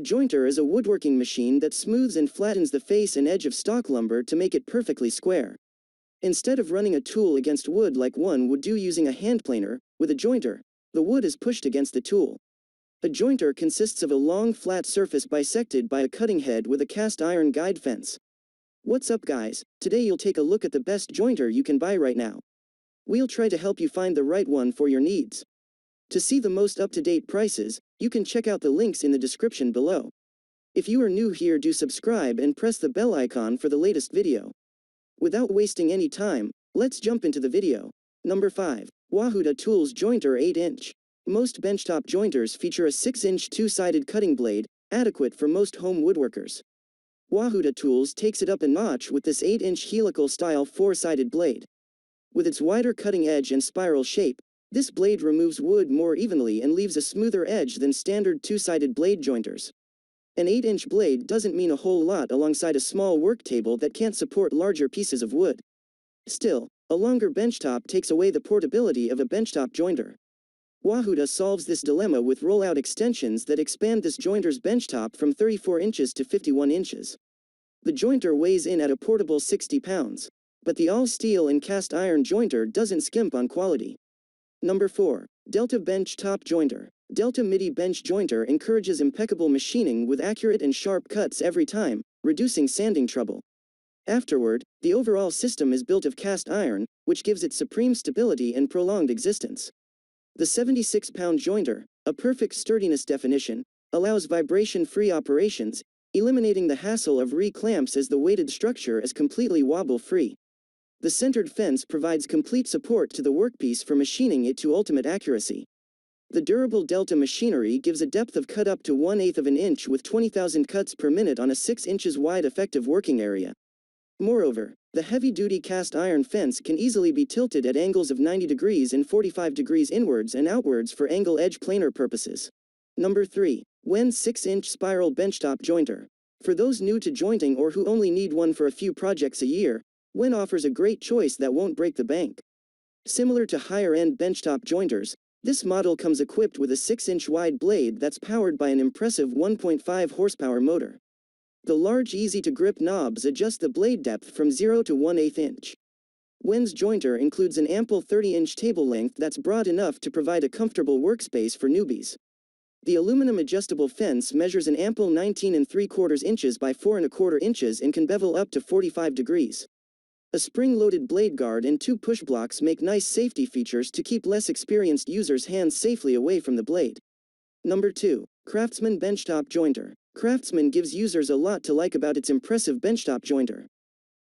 Jointer is a woodworking machine that smooths and flattens the face and edge of stock lumber to make it perfectly square. Instead of running a tool against wood like one would do using a hand planer, with a jointer, the wood is pushed against the tool. A jointer consists of a long flat surface bisected by a cutting head with a cast iron guide fence. What's up guys, today you'll take a look at the best jointer you can buy right now. We'll try to help you find the right one for your needs. To see the most up-to-date prices, you can check out the links in the description below. If you are new here, do subscribe and press the bell icon for the latest video. Without wasting any time, let's jump into the video. Number 5. Wahuda Tools Jointer 8-inch. Most benchtop jointers feature a 6-inch two-sided cutting blade, adequate for most home woodworkers. Wahuda Tools takes it up a notch with this 8-inch helical-style 4-sided blade. With its wider cutting edge and spiral shape, this blade removes wood more evenly and leaves a smoother edge than standard two-sided blade jointers. An 8-inch blade doesn't mean a whole lot alongside a small work table that can't support larger pieces of wood. Still, a longer benchtop takes away the portability of a benchtop jointer. Wahuda solves this dilemma with roll-out extensions that expand this jointer's benchtop from 34 inches to 51 inches. The jointer weighs in at a portable 60 pounds, but the all-steel and cast iron jointer doesn't skimp on quality. Number 4. Delta Benchtop Jointer. Delta MIDI Bench Jointer encourages impeccable machining with accurate and sharp cuts every time, reducing sanding trouble. Afterward, the overall system is built of cast iron, which gives it supreme stability and prolonged existence. The 76-pound jointer, a perfect sturdiness definition, allows vibration-free operations, eliminating the hassle of re-clamps as the weighted structure is completely wobble-free. The centered fence provides complete support to the workpiece for machining it to ultimate accuracy. The durable Delta machinery gives a depth of cut up to 1/8 of an inch with 20,000 cuts per minute on a 6 inches wide effective working area. Moreover, the heavy-duty cast iron fence can easily be tilted at angles of 90 degrees and 45 degrees inwards and outwards for angle edge planer purposes. Number 3. Wen 6-inch Spiral Benchtop Jointer. For those new to jointing or who only need one for a few projects a year, Wen offers a great choice that won't break the bank. Similar to higher-end benchtop jointers, this model comes equipped with a 6-inch wide blade that's powered by an impressive 1.5 horsepower motor. The large easy-to-grip knobs adjust the blade depth from 0 to 1/8 inch. Wen's jointer includes an ample 30-inch table length that's broad enough to provide a comfortable workspace for newbies. The aluminum adjustable fence measures an ample 19 3/4 inches by 4 1/4 inches and can bevel up to 45 degrees. A spring-loaded blade guard and 2 push blocks make nice safety features to keep less experienced users' hands safely away from the blade. Number 2. Craftsman Benchtop Jointer. Craftsman gives users a lot to like about its impressive benchtop jointer.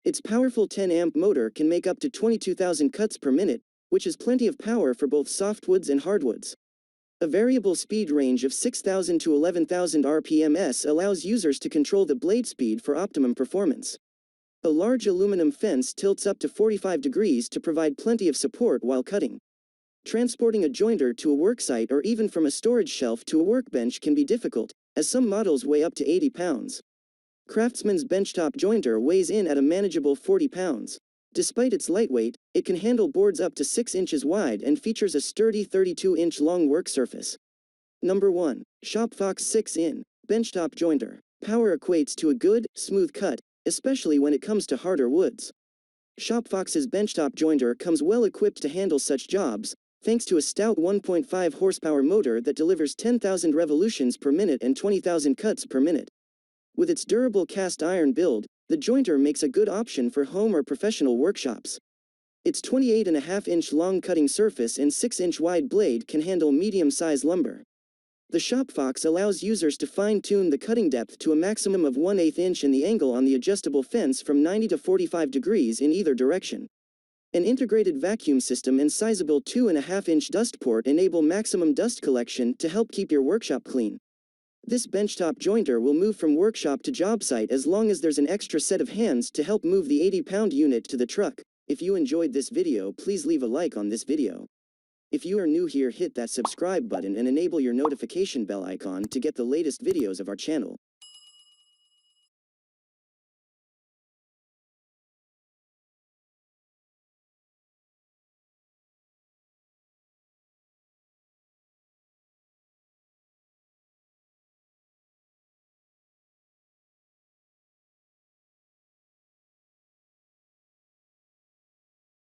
Its powerful 10-amp motor can make up to 22,000 cuts per minute, which is plenty of power for both softwoods and hardwoods. A variable speed range of 6,000 to 11,000 RPMs allows users to control the blade speed for optimum performance. A large aluminum fence tilts up to 45 degrees to provide plenty of support while cutting. Transporting a jointer to a worksite or even from a storage shelf to a workbench can be difficult, as some models weigh up to 80 pounds. Craftsman's benchtop jointer weighs in at a manageable 40 pounds. Despite its lightweight, it can handle boards up to 6 inches wide and features a sturdy 32-inch long work surface. Number 1. Shopfox 6-in Benchtop Jointer. Power equates to a good, smooth cut, especially when it comes to harder woods. Shopfox's benchtop jointer comes well equipped to handle such jobs, thanks to a stout 1.5 horsepower motor that delivers 10,000 revolutions per minute and 20,000 cuts per minute. With its durable cast iron build, the jointer makes a good option for home or professional workshops. Its 28.5-inch long cutting surface and 6-inch wide blade can handle medium-size lumber. The Shopfox allows users to fine-tune the cutting depth to a maximum of 1/8 inch in the angle on the adjustable fence from 90 to 45 degrees in either direction. An integrated vacuum system and sizable 2.5-inch dust port enable maximum dust collection to help keep your workshop clean. This benchtop jointer will move from workshop to job site as long as there's an extra set of hands to help move the 80-pound unit to the truck. If you enjoyed this video, please leave a like on this video. If you are new here, hit that subscribe button and enable your notification bell icon to get the latest videos of our channel.